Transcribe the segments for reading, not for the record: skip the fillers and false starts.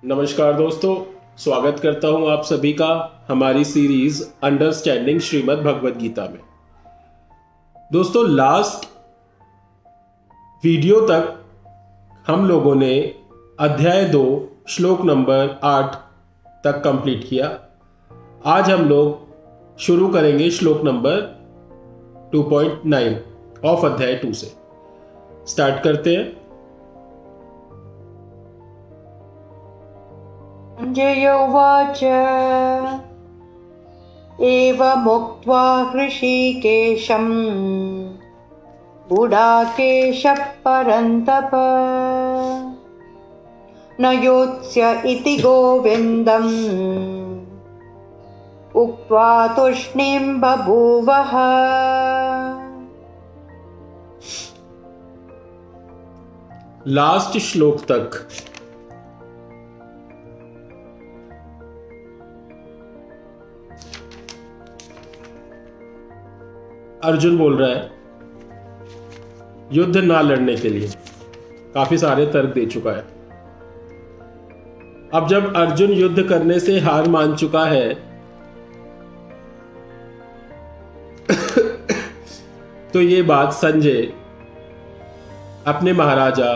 नमस्कार दोस्तों, स्वागत करता हूं आप सभी का हमारी सीरीज अंडरस्टैंडिंग श्रीमद् भगवद गीता में। दोस्तों, लास्ट वीडियो तक हम लोगों ने अध्याय 2 श्लोक नंबर 8 तक कंप्लीट किया। आज हम लोग शुरू करेंगे श्लोक नंबर 2.9 ऑफ अध्याय 2 से। स्टार्ट करते हैं। संजय उवाच एवमुक्त्वा हृषीकेशम् गुडाकेशः परन्तप न योत्स्य इति गोविन्दम् उक्त्वा तूष्णीं बभूवः। लास्ट श्लोक तक अर्जुन बोल रहा है युद्ध ना लड़ने के लिए, काफी सारे तर्क दे चुका है। अब जब अर्जुन युद्ध करने से हार मान चुका है तो ये बात संजय अपने महाराजा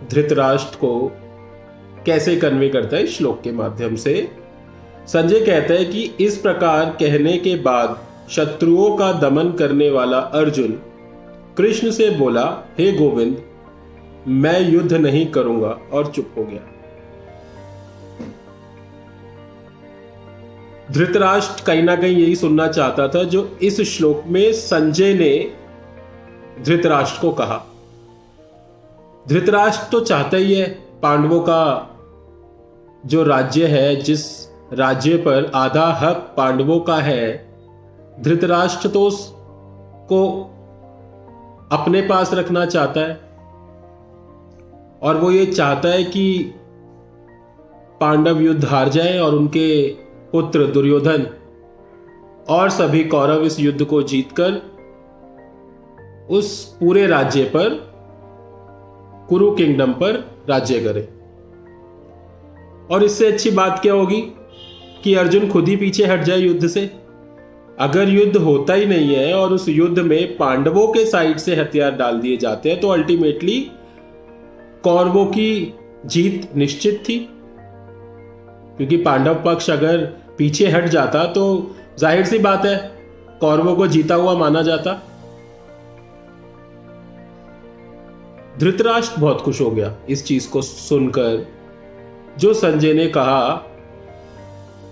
धृतराष्ट्र को कैसे कन्वे करता है इस श्लोक के माध्यम से। संजय कहता है कि इस प्रकार कहने के बाद शत्रुओं का दमन करने वाला अर्जुन कृष्ण से बोला, हे गोविंद, मैं युद्ध नहीं करूंगा, और चुप हो गया। धृतराष्ट्र कहीं ना कहीं यही सुनना चाहता था जो इस श्लोक में संजय ने धृतराष्ट्र को कहा। धृतराष्ट्र तो चाहता ही है पांडवों का जो राज्य है, जिस राज्य पर आधा हक पांडवों का है, धृतराष्ट्र तो उसको अपने पास रखना चाहता है। और वो ये चाहता है कि पांडव युद्ध हार जाए और उनके पुत्र दुर्योधन और सभी कौरव इस युद्ध को जीतकर उस पूरे राज्य पर, कुरु किंगडम पर राज्य करे। और इससे अच्छी बात क्या होगी कि अर्जुन खुद ही पीछे हट जाए युद्ध से। अगर युद्ध होता ही नहीं है और उस युद्ध में पांडवों के साइड से हथियार डाल दिए जाते हैं तो अल्टीमेटली कौरवों की जीत निश्चित थी, क्योंकि पांडव पक्ष अगर पीछे हट जाता तो जाहिर सी बात है कौरवों को जीता हुआ माना जाता। धृतराष्ट्र बहुत खुश हो गया इस चीज को सुनकर जो संजय ने कहा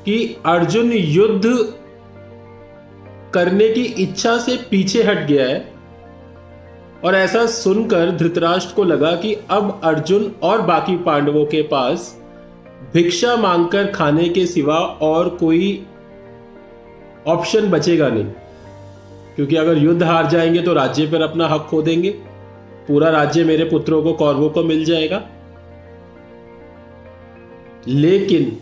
कि अर्जुन युद्ध करने की इच्छा से पीछे हट गया है। और ऐसा सुनकर धृतराष्ट्र को लगा कि अब अर्जुन और बाकी पांडवों के पास भिक्षा मांगकर खाने के सिवा और कोई ऑप्शन बचेगा नहीं, क्योंकि अगर युद्ध हार जाएंगे तो राज्य पर अपना हक खो देंगे, पूरा राज्य मेरे पुत्रों को, कौरवों को मिल जाएगा। लेकिन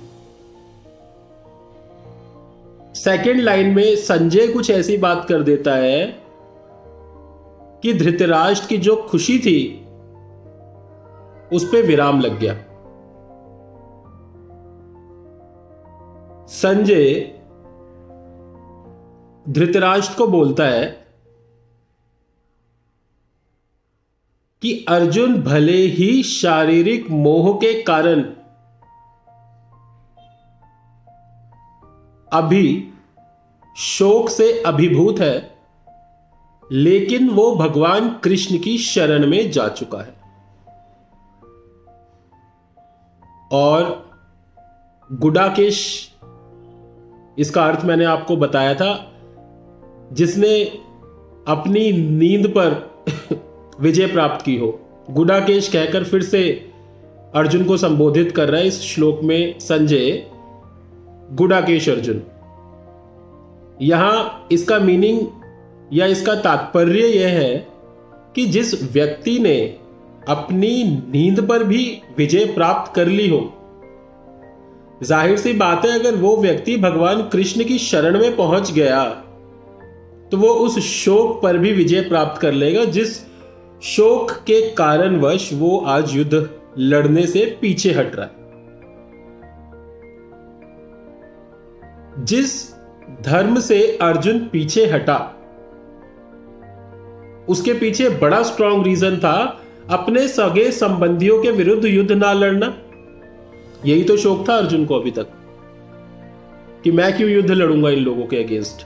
सेकेंड लाइन में संजय कुछ ऐसी बात कर देता है कि धृतराष्ट्र की जो खुशी थी उस पे विराम लग गया। संजय धृतराष्ट्र को बोलता है कि अर्जुन भले ही शारीरिक मोह के कारण अभी शोक से अभिभूत है, लेकिन वो भगवान कृष्ण की शरण में जा चुका है। और गुडाकेश, इसका अर्थ मैंने आपको बताया था, जिसने अपनी नींद पर विजय प्राप्त की हो। गुडाकेश कहकर फिर से अर्जुन को संबोधित कर रहा है इस श्लोक में संजय, गुडाकेश अर्जुन। यहां इसका मीनिंग या इसका तात्पर्य यह है कि जिस व्यक्ति ने अपनी नींद पर भी विजय प्राप्त कर ली हो, जाहिर सी बात है अगर वो व्यक्ति भगवान कृष्ण की शरण में पहुंच गया तो वो उस शोक पर भी विजय प्राप्त कर लेगा जिस शोक के कारणवश वो आज युद्ध लड़ने से पीछे हट रहा है। जिस धर्म से अर्जुन पीछे हटा, उसके पीछे बड़ा स्ट्रांग रीजन था अपने सगे संबंधियों के विरुद्ध युद्ध ना लड़ना। यही तो शौक था अर्जुन को अभी तक कि मैं क्यों युद्ध लड़ूंगा इन लोगों के अगेंस्ट।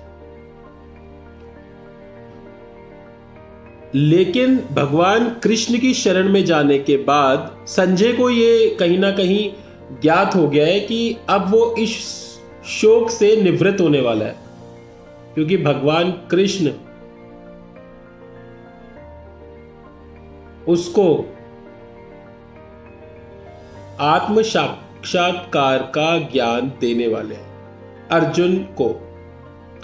लेकिन भगवान कृष्ण की शरण में जाने के बाद संजय को यह कहीं ना कहीं ज्ञात हो गया है कि अब वो इस शोक से निवृत्त होने वाला है, क्योंकि भगवान कृष्ण उसको आत्म साक्षात्कार का ज्ञान देने वाले हैं। अर्जुन को,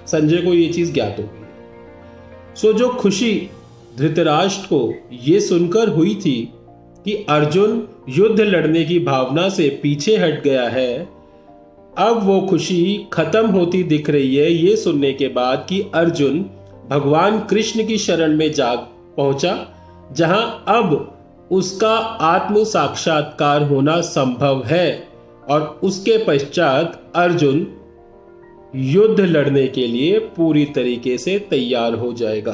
संजय को यह चीज ज्ञात हो गई है। सो जो खुशी धृतराष्ट्र को यह सुनकर हुई थी कि अर्जुन युद्ध लड़ने की भावना से पीछे हट गया है, अब वो खुशी खत्म होती दिख रही है ये सुनने के बाद कि अर्जुन भगवान कृष्ण की शरण में जा पहुंचा, जहां अब उसका आत्म साक्षात्कार होना संभव है और उसके पश्चात अर्जुन युद्ध लड़ने के लिए पूरी तरीके से तैयार हो जाएगा।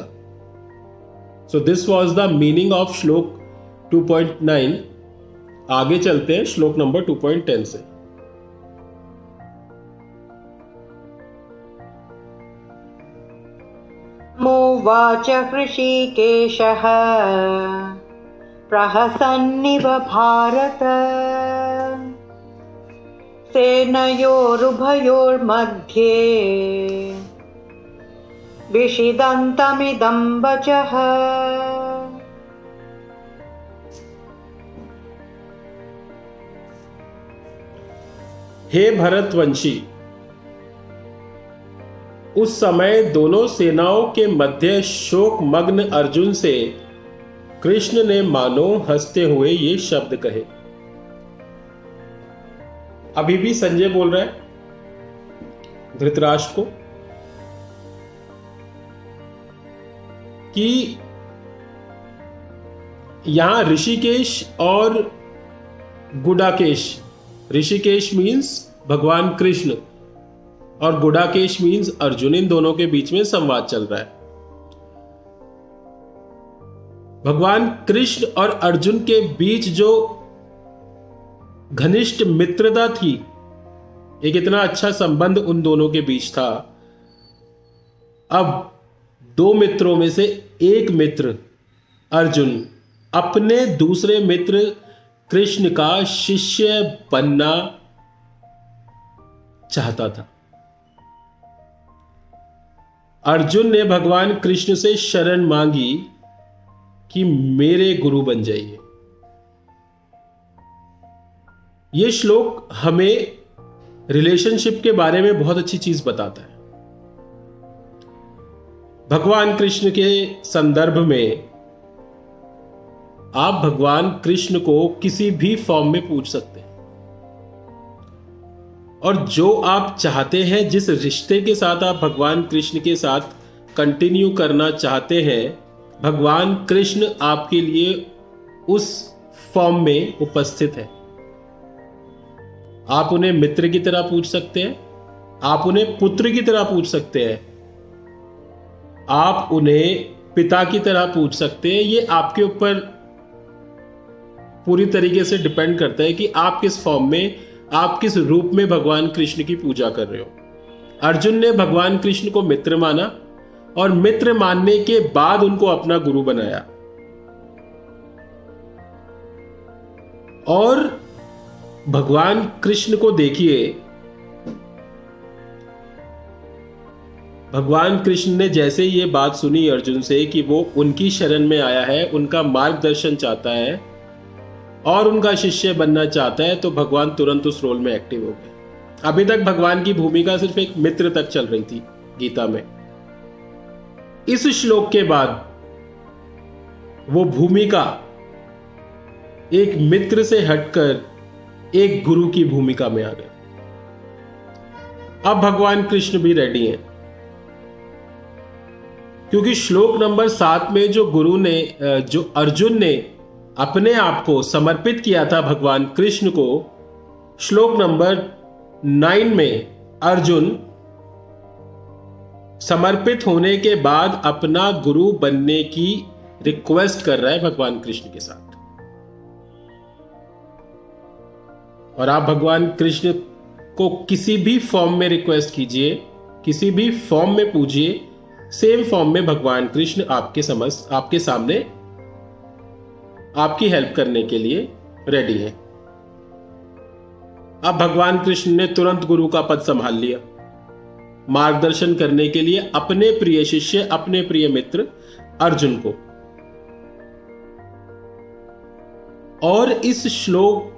So this was the meaning of श्लोक 2.9। आगे चलते हैं श्लोक नंबर 2.10 से। मोवाच हृषीकेशः प्रहसन्निव भारत सेनयोरुभयोर्मध्ये विषिदन्तमिदं वचः। हे भरतवंशी, उस समय दोनों सेनाओं के मध्य शोक मग्न अर्जुन से कृष्ण ने मानो हंसते हुए ये शब्द कहे। अभी भी संजय बोल रहा है धृतराष्ट्र को कि यहां ऋषिकेश और गुडाकेश, ऋषिकेश मीन्स भगवान कृष्ण और गुडाकेश मीन्स अर्जुन, इन दोनों के बीच में संवाद चल रहा है। भगवान कृष्ण और अर्जुन के बीच जो घनिष्ठ मित्रता थी, एक इतना अच्छा संबंध उन दोनों के बीच था, अब दो मित्रों में से एक मित्र अर्जुन अपने दूसरे मित्र कृष्ण का शिष्य बनना चाहता था। अर्जुन ने भगवान कृष्ण से शरण मांगी कि मेरे गुरु बन जाइए। यह श्लोक हमें रिलेशनशिप के बारे में बहुत अच्छी चीज बताता है। भगवान कृष्ण के संदर्भ में आप भगवान कृष्ण को किसी भी फॉर्म में पूछ सकते हैं, और जो आप चाहते हैं, जिस रिश्ते के साथ आप भगवान कृष्ण के साथ कंटिन्यू करना चाहते हैं, भगवान कृष्ण आपके लिए उस फॉर्म में उपस्थित है। आप उन्हें मित्र की तरह पूछ सकते हैं, आप उन्हें पुत्र की तरह पूछ सकते हैं, आप उन्हें पिता की तरह पूछ सकते हैं। ये आपके ऊपर पूरी तरीके से डिपेंड करता है कि आप किस फॉर्म में, आप किस रूप में भगवान कृष्ण की पूजा कर रहे हो। अर्जुन ने भगवान कृष्ण को मित्र माना और मित्र मानने के बाद उनको अपना गुरु बनाया, और भगवान कृष्ण को देखिए, भगवान कृष्ण ने जैसे ये बात सुनी अर्जुन से कि वो उनकी शरण में आया है, उनका मार्गदर्शन चाहता है और उनका शिष्य बनना चाहता है, तो भगवान तुरंत उस रोल में एक्टिव हो गए। अभी तक भगवान की भूमिका सिर्फ एक मित्र तक चल रही थी गीता में। इस श्लोक के बाद वो भूमिका एक मित्र से हटकर एक गुरु की भूमिका में आ गए। अब भगवान कृष्ण भी रेडी हैं, क्योंकि श्लोक नंबर 7 में जो अर्जुन ने अपने आप को समर्पित किया था भगवान कृष्ण को, श्लोक नंबर 9 में अर्जुन समर्पित होने के बाद अपना गुरु बनने की रिक्वेस्ट कर रहा है भगवान कृष्ण के साथ। और आप भगवान कृष्ण को किसी भी फॉर्म में रिक्वेस्ट कीजिए, किसी भी फॉर्म में पूजिए, सेम फॉर्म में भगवान कृष्ण आपके सामने आपकी हेल्प करने के लिए रेडी है। अब भगवान कृष्ण ने तुरंत गुरु का पद संभाल लिया, मार्गदर्शन करने के लिए अपने प्रिय शिष्य, अपने प्रिय मित्र अर्जुन को। और इस श्लोक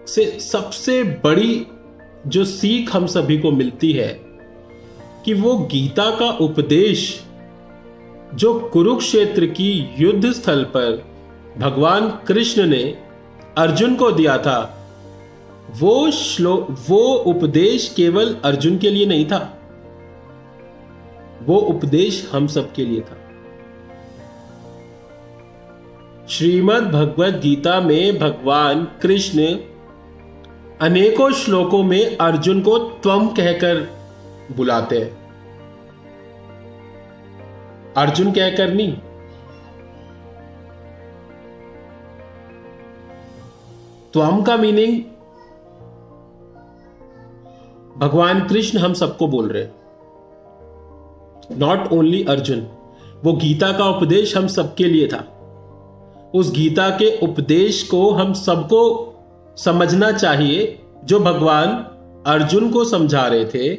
से सबसे बड़ी जो सीख हम सभी को मिलती है कि वो गीता का उपदेश जो कुरुक्षेत्र की युद्ध स्थल पर भगवान कृष्ण ने अर्जुन को दिया था, वो उपदेश केवल अर्जुन के लिए नहीं था, वो उपदेश हम सब के लिए था। श्रीमद् भगवद गीता में भगवान कृष्ण अनेकों श्लोकों में अर्जुन को त्वम कहकर बुलाते हैं। अर्जुन कहकर नहीं, त्वम का मीनिंग भगवान कृष्ण हम सबको बोल रहे हैं, नॉट ओनली अर्जुन। वो गीता का उपदेश हम सबके लिए था। उस गीता के उपदेश को हम सबको समझना चाहिए जो भगवान अर्जुन को समझा रहे थे,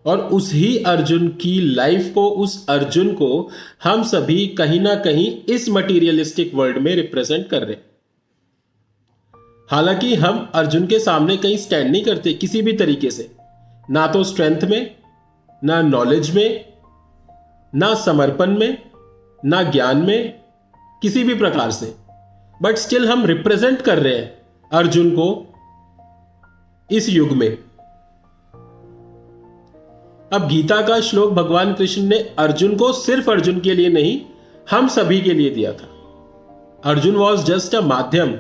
और उस ही अर्जुन की लाइफ को, उस अर्जुन को हम सभी कहीं ना कहीं इस मटीरियलिस्टिक वर्ल्ड में रिप्रेजेंट कर रहे हैं। हालांकि हम अर्जुन के सामने कहीं स्टैंड नहीं करते किसी भी तरीके से, ना तो स्ट्रेंथ में, ना नॉलेज में, ना समर्पण में, ना ज्ञान में, किसी भी प्रकार से, बट स्टिल हम रिप्रेजेंट कर रहे हैं अर्जुन को इस युग में। अब गीता का श्लोक भगवान कृष्ण ने अर्जुन को सिर्फ अर्जुन के लिए नहीं, हम सभी के लिए दिया था। अर्जुन वॉज जस्ट अ माध्यम,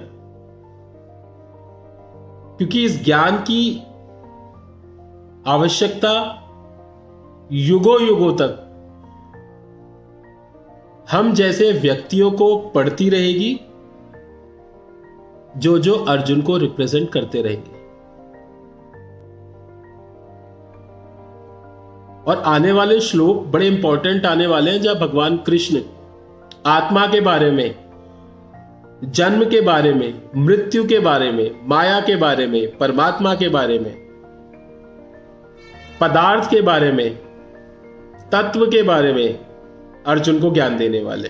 क्योंकि इस ज्ञान की आवश्यकता युगों युगों तक हम जैसे व्यक्तियों को पड़ती रहेगी जो जो अर्जुन को रिप्रेजेंट करते रहेंगे। और आने वाले श्लोक बड़े इंपॉर्टेंट आने वाले हैं, जब भगवान कृष्ण आत्मा के बारे में, जन्म के बारे में, मृत्यु के बारे में, माया के बारे में, परमात्मा के बारे में, पदार्थ के बारे में, तत्व के बारे में अर्जुन को ज्ञान देने वाले।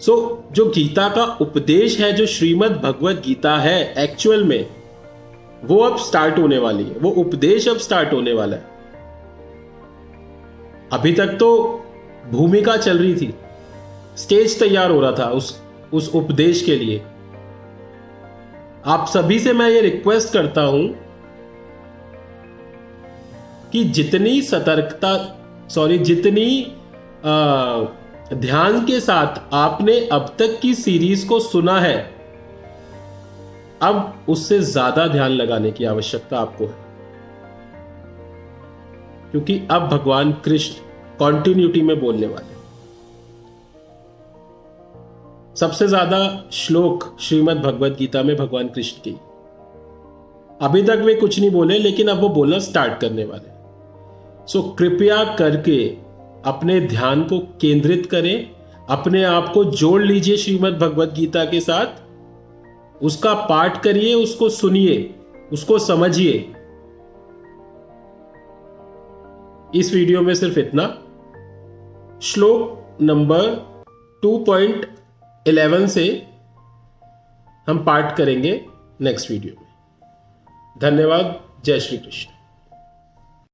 जो गीता का उपदेश है, जो श्रीमद् भगवद गीता है, एक्चुअल में वो अब स्टार्ट होने वाली है। वो उपदेश अब स्टार्ट होने वाला है। अभी तक तो भूमिका चल रही थी, स्टेज तैयार हो रहा था उस उपदेश के लिए। आप सभी से मैं ये रिक्वेस्ट करता हूं कि जितनी ध्यान के साथ आपने अब तक की सीरीज को सुना है, अब उससे ज्यादा ध्यान लगाने की आवश्यकता आपको है, क्योंकि अब भगवान कृष्ण कॉन्टिन्यूटी में बोलने वाले। सबसे ज्यादा श्लोक श्रीमद् भगवद गीता में भगवान कृष्ण की। अभी तक वे कुछ नहीं बोले, लेकिन अब वो बोलना स्टार्ट करने वाले। सो कृपया करके अपने ध्यान को केंद्रित करें, अपने आप को जोड़ लीजिए श्रीमद् भगवद गीता के साथ, उसका पाठ करिए, उसको सुनिए, उसको समझिए। इस वीडियो में सिर्फ इतना। श्लोक नंबर 2.11 से हम पाठ करेंगे नेक्स्ट वीडियो में। धन्यवाद। जय श्री कृष्ण।